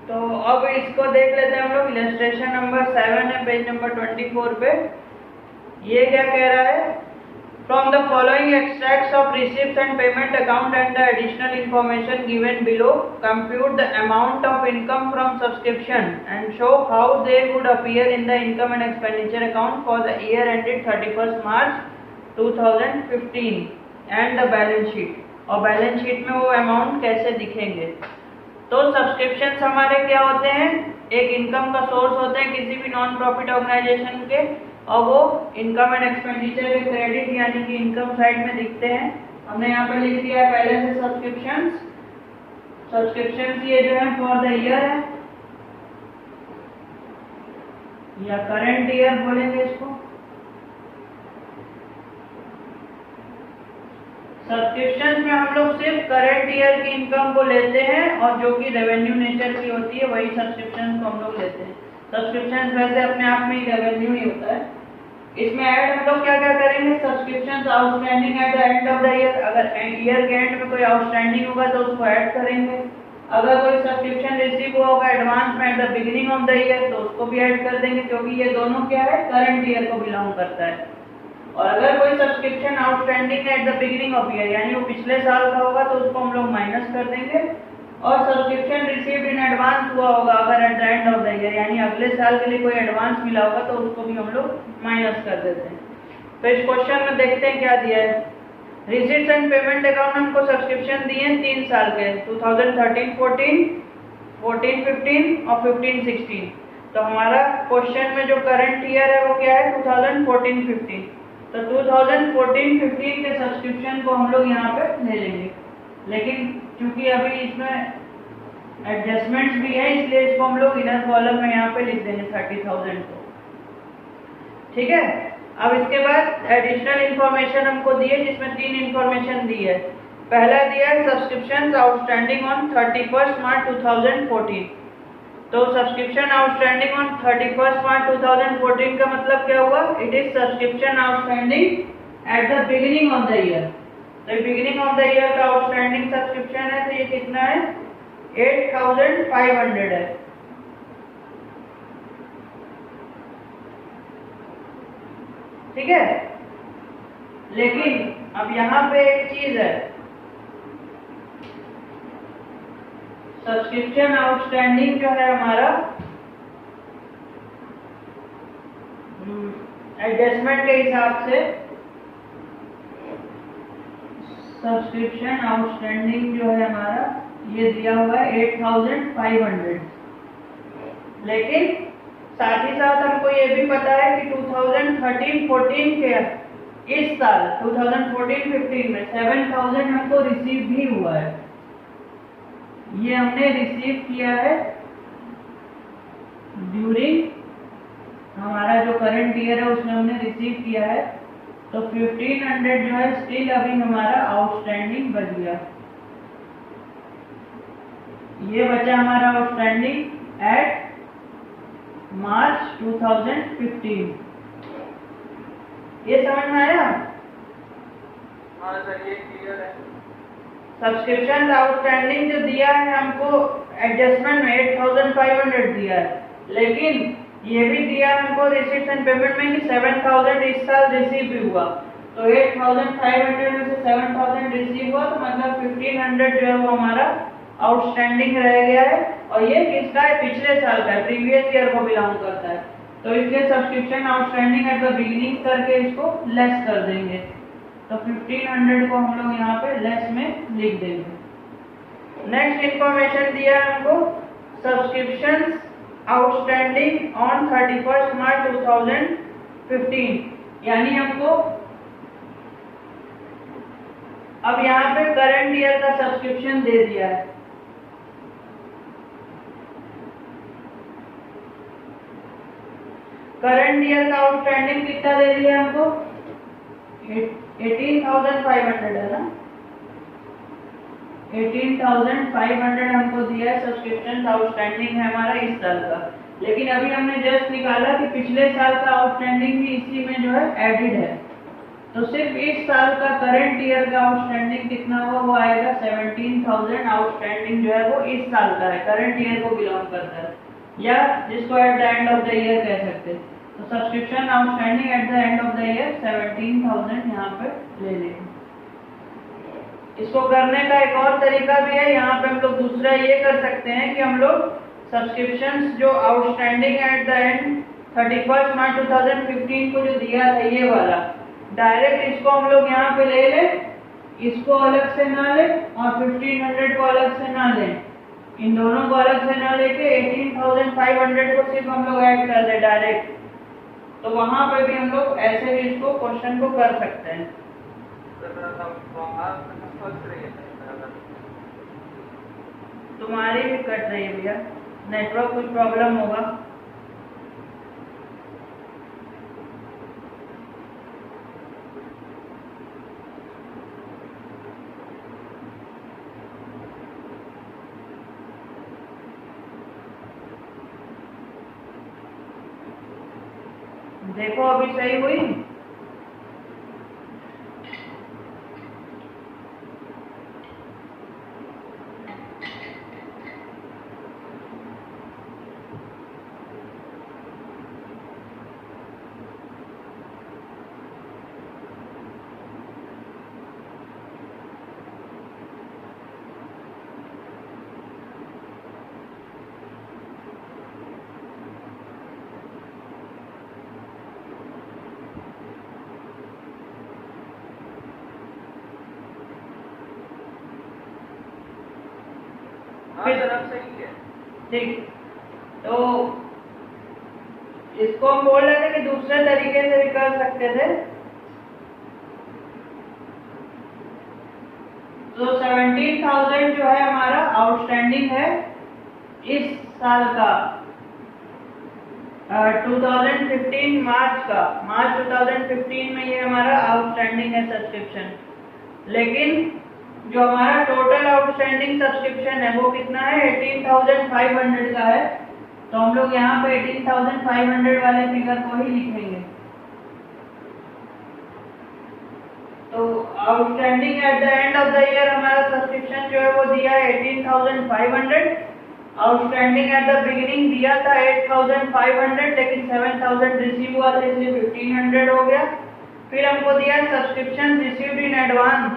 तो अब इसको देख लेते हैं हम लोग। इलस्ट्रेशन नंबर 7 है, पेज नंबर 24 पे। ये क्या कह रहा है? From the following extracts of receipt and payment account and the additional information given below, compute the amount of income from subscription and show how they would appear in the income and expenditure account for the year ended 31 March 2015 and the balance sheet. और balance sheet में वो amount कैसे दिखेंगे। तो subscriptions हमारे क्या होते हैं? एक इनकम का सोर्स होते हैं किसी भी नॉन प्रॉफिट ऑर्गेनाइजेशन के, और वो इनकम एंड एक्सपेंडिचर के क्रेडिट यानी कि इनकम साइड में दिखते हैं। हमने यहाँ पे लिख दिया है पहले से सब्सक्रिप्शंस ये जो है फॉर द ईयर है या करंट ईयर बोलेंगे इसको। सब्सक्रिप्शन में हम लोग सिर्फ करंट ईयर की इनकम को लेते हैं और जो कि रेवेन्यू नेचर की होती है वही सब्सक्रिप्शन को हम लोग लेते हैं। सब्सक्रिप्शन वैसे अपने आप में ही रेवेन्यू ही होता है। इसमें ऐड हम लोग क्या क्या करेंगे? Subscription outstanding at the end of the year. अगर ईयर के एंड में कोई आउटस्टैंडिंग होगा तो उसको ऐड करेंगे। अगर कोई सब्सक्रिप्शन रिसीव हुआ होगा एडवांस में at the beginning of the year तो उसको भी ऐड कर देंगे, क्योंकि ये दोनों क्या है? करंट ईयर को बिलोंग करता है। और अगर कोई subscription outstanding at the beginning of year यानी वो पिछले साल का होगा तो उसको हम लोग माइनस कर देंगे। और सब्सक्रिप्शन रिसीव्ड इन एडवांस हुआ होगा अगर at the end of the year यानी अगले साल के लिए कोई एडवांस मिला होगा तो उसको भी हम लोग माइनस कर देते हैं। तो इस क्वेश्चन में देखते हैं क्या दिया है। रिसीट्स एंड पेमेंट अकाउंट हमको सब्सक्रिप्शन दिए हैं 3 साल के, 2013-14, 14-15 और 15-16। तो हमारा क्वेश्चन में जो करंट ईयर है वो क्या है? 2014-15। तो 2014-15 के सब्सक्रिप्शन को हम लोग यहाँ पे ले लेंगे, लेकिन चूंकि अभी इसमें एडजस्टमेंट्स भी है इसलिए इसको हम लोग इनर कॉलम में यहाँ पे लिख देंगे 30,000 को। ठीक है। अब इसके बाद एडिशनल इंफॉर्मेशन हमको दी है जिसमें 3 इंफॉर्मेशन दी है। पहला दिया है सब्सक्रिप्शन आउटस्टैंडिंग ऑन 31 मार्च 2014। तो सब्सक्रिप्शन आउटस्टैंडिंग ऑन 31 मार्च 2014 का मतलब क्या हुआ? It is subscription outstanding at the beginning of the year. तो बिगिनिंग ऑफ द ईयर का आउटस्टैंडिंग सब्सक्रिप्शन है तो ये कितना है? 8,500 है। ठीक है। लेकिन अब यहाँ पे एक चीज है, सब्सक्रिप्शन आउटस्टैंडिंग जो है हमारा एडजस्टमेंट के हिसाब से सब्सक्रिप्शन आउटस्टैंडिंग जो है हमारा ये दिया हुआ है 8,500। लेकिन साथ ही साथ हमको ये भी पता है कि 2013-14 के इस साल 2014-15 में 7,000 हमको रिसीव भी हुआ है। ये हमने रिसीव किया है ड्यूरिंग हमारा जो करंट ईयर है उसमें हमने रिसीव किया है। तो 1,500 जो है स्टिल अभी हमारा आउटस्टैंडिंग बच गया। ये बचा हमारा आउटस्टैंडिंग एट मार्च 2015। ये समझ में आया? हाँ सर, ये क्लियर है। सब्सक्रिप्शन आउटस्टैंडिंग जो दिया है हमको एडजस्टमेंट में 8,500 दिया है, लेकिन ये भी दिया हमको रिसीट्स एंड पेमेंट में कि 7,000 इस साल रिसीव भी हुआ। तो 8,500 में से 7,000 रिसीव हुआ तो मतलब 1,500 जो है वो हमारा आउटस्टैंडिंग रह गया है। और ये किसका है? पिछले साल का है, प्रीवियस ईयर को बिलोंग करता है। तो इसलिए subscription outstanding at the beginning करके इसको लेस कर देंगे। तो 1,500 को हम लोग यहाँ पे लेस में लिख देंगे। नेक्स्ट इंफॉर्मेशन दिया है हमको सब्सक्रिप्शन आउटस्टैंडिंग ऑन 31 मार्च 2015, यानी हमको अब यहाँ पे करंट ईयर का सब्सक्रिप्शन दे दिया है। करंट ईयर का आउटस्टैंडिंग कितना दे दिया हमको? 18,500 है ना। 18,500 हमको दिया है सब्सक्रिप्शन आउटस्टैंडिंग है हमारा इस साल का। लेकिन अभी हमने जस्ट निकाला कि पिछले साल का आउटस्टैंडिंग भी इसी में जो है एडिड है। तो सिर्फ इस साल का करंट ईयर का आउटस्टैंडिंग कितना हुआ, वो आएगा 17,000 आउटस्टैंडिंग जो है वो इस साल का है, करंट ईयर को बिलोंग करता है, या जिसको at the end of the year कह सकते हैं। तो subscription outstanding at the end of the year 17,000 यहाँ पे ले लेंगे। इसको करने का एक और तरीका भी है, यहाँ पे हम लोग दूसरा ये कर सकते हैं कि हम लोग सब्सक्रिप्शंस जो आउटस्टैंडिंग एट द एंड 31 मार्च 2015 को जो दिया था ये वाला, डायरेक्ट इसको हम लोग यहाँ पे ले लें, इसको अलग से ना लें और 1500 को अलग से ना लें, इन दोनों को अलग से ना लेके 18,500 को सिर्फ हम लोग ऐड कर दें डायरेक्ट। तो वहां पे भी हम लोग ऐसे भी इसको क्वेश्चन को कर सकते हैं। तुम्हारी भी कट रही है भैया, नेटवर्क कुछ प्रॉब्लम होगा। देखो अभी सही हुई। ठीक, तो इसको हम बोल रहे थे कि दूसरे तरीके से भी कर सकते थे। तो 17,000 जो है हमारा आउटस्टैंडिंग है इस साल का, 2015 मार्च 2015 में ये हमारा आउटस्टैंडिंग है सब्सक्रिप्शन। लेकिन जो हमारा टोटल आउटस्टैंडिंग सब्सक्रिप्शन है वो कितना है, 18,500 का है। तो हम लोग यहाँ पे 18,500 वाले फिगर को ही लिखेंगे। तो outstanding at the end of the year हमारा सब्सक्रिप्शन जो है वो दिया है 18,500। आउटस्टैंडिंग एट द बिगिनिंग दिया था 8,500, लेकिन 7,000 रिसीव हुआ था इसलिए 1,500 हो गया। फिर हमको दिया subscription received in advance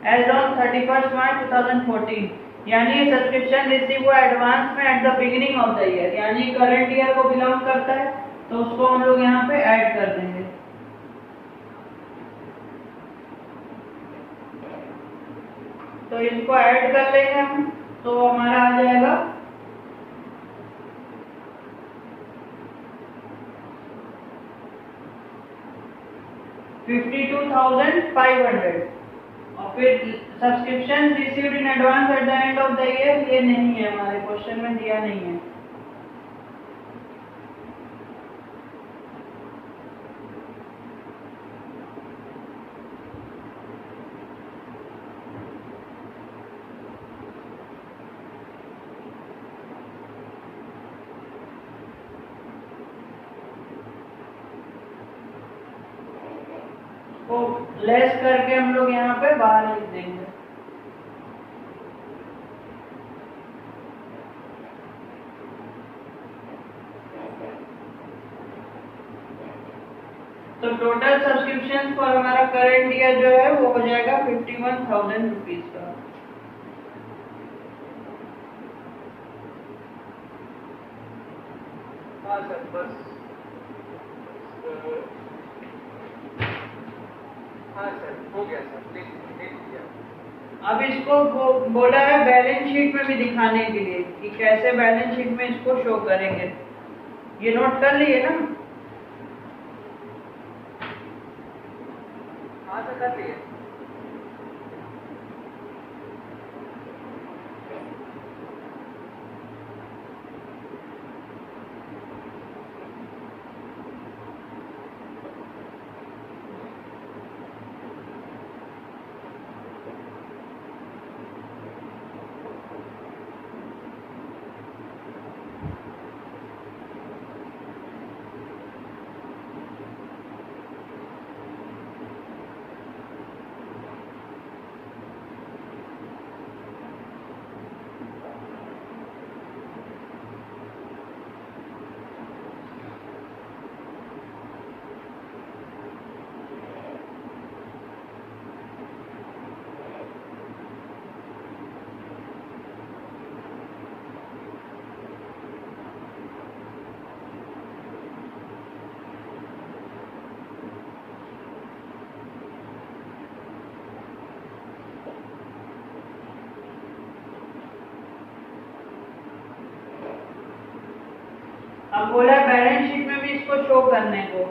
as on 31 March 2014, यानी ये सब्सक्रिप्शन रिसीव हुआ एडवांस में at the beginning of the year, यानी करंट ईयर को बिलोंग करता है। तो उसको हम लोग यहाँ पे ऐड कर देंगे। तो इसको ऐड कर लेंगे हम, तो हमारा आ जाएगा 52,500। और फिर subscription received in advance at the end of the year, ये नहीं है, हमारे क्वेश्चन में दिया नहीं है। को लेस करके हम लोग यहाँ पे बाहर लिख देंगे। तो टोटल सब्सक्रिप्शन पर हमारा करंट ईयर जो है वो हो जाएगा 51,000 रुपीज का। हाँ सर, बस हाँ सर, हो गया सर, लिख दिया। अब इसको बोला है बैलेंस शीट में भी दिखाने के लिए कि कैसे बैलेंस शीट में इसको शो करेंगे। ये नोट कर लिए ना? हाँ सर, कर लिए। अब बोला बैलेंस शीट में भी इसको शो करने को,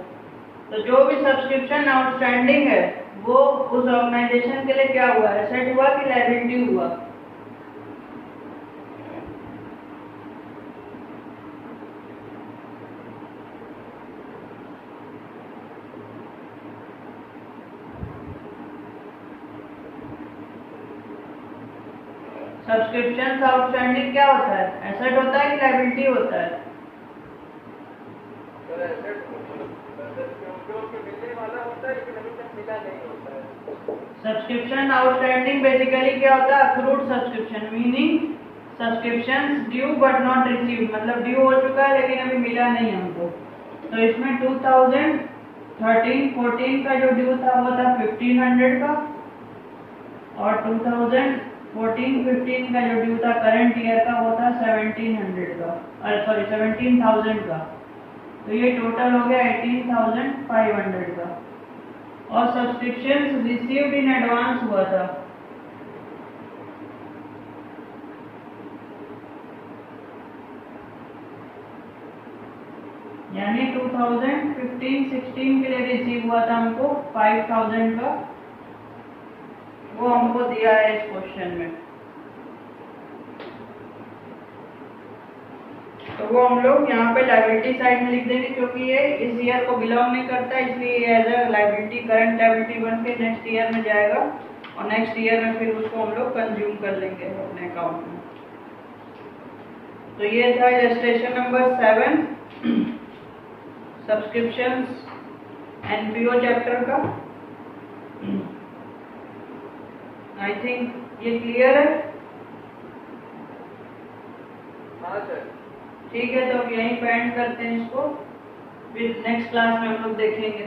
तो जो भी सब्सक्रिप्शन आउटस्टैंडिंग है वो उस ऑर्गेनाइजेशन के लिए क्या हुआ, एसेट हुआ कि लायबिलिटी हुआ? सब्सक्रिप्शन आउटस्टैंडिंग क्या होता है, एसेट होता है कि लायबिलिटी होता है? सर एसेट जो मिलने वाला होता है लेकिन अभी तक मिला नहीं होता है। सब्सक्रिप्शन आउटस्टैंडिंग बेसिकली क्या होता है, accrued subscription, meaning subscriptions due but not received, मतलब ड्यू हो चुका है लेकिन अभी मिला नहीं हमको। तो इसमें 2013-14 का जो ड्यू था वो था 1500 का, और 2014-15 का जो ड्यू था करंट ईयर का वो था 1700 का, सॉरी 17,000 का। तो ये टोटल हो गया 18,500 का। और सब्सक्रिप्शन रिसीव्ड इन एडवांस हुआ था, यानी 2015-16 के लिए रिसीव हुआ था हमको 5,000 का, वो हमको दिया है इस क्वेश्चन में। तो वो हम लोग यहाँ पे लायबिलिटी साइड में लिख देंगे, क्योंकि ये इस ईयर को बिलोंग नहीं करता, इसलिए ये as a liability, current liability बन के नेक्स्ट ईयर में जाएगा, और नेक्स्ट ईयर में फिर उसको हम लोग कंज्यूम कर लेंगे अपने अकाउंट में। तो ये था illustration number 7 subscriptions NPO chapter का। आई थिंक ये क्लियर है। हाँ सर। ठीक है, तो अब यहीं पे एंड करते हैं इसको, फिर नेक्स्ट क्लास में हम लोग देखेंगे।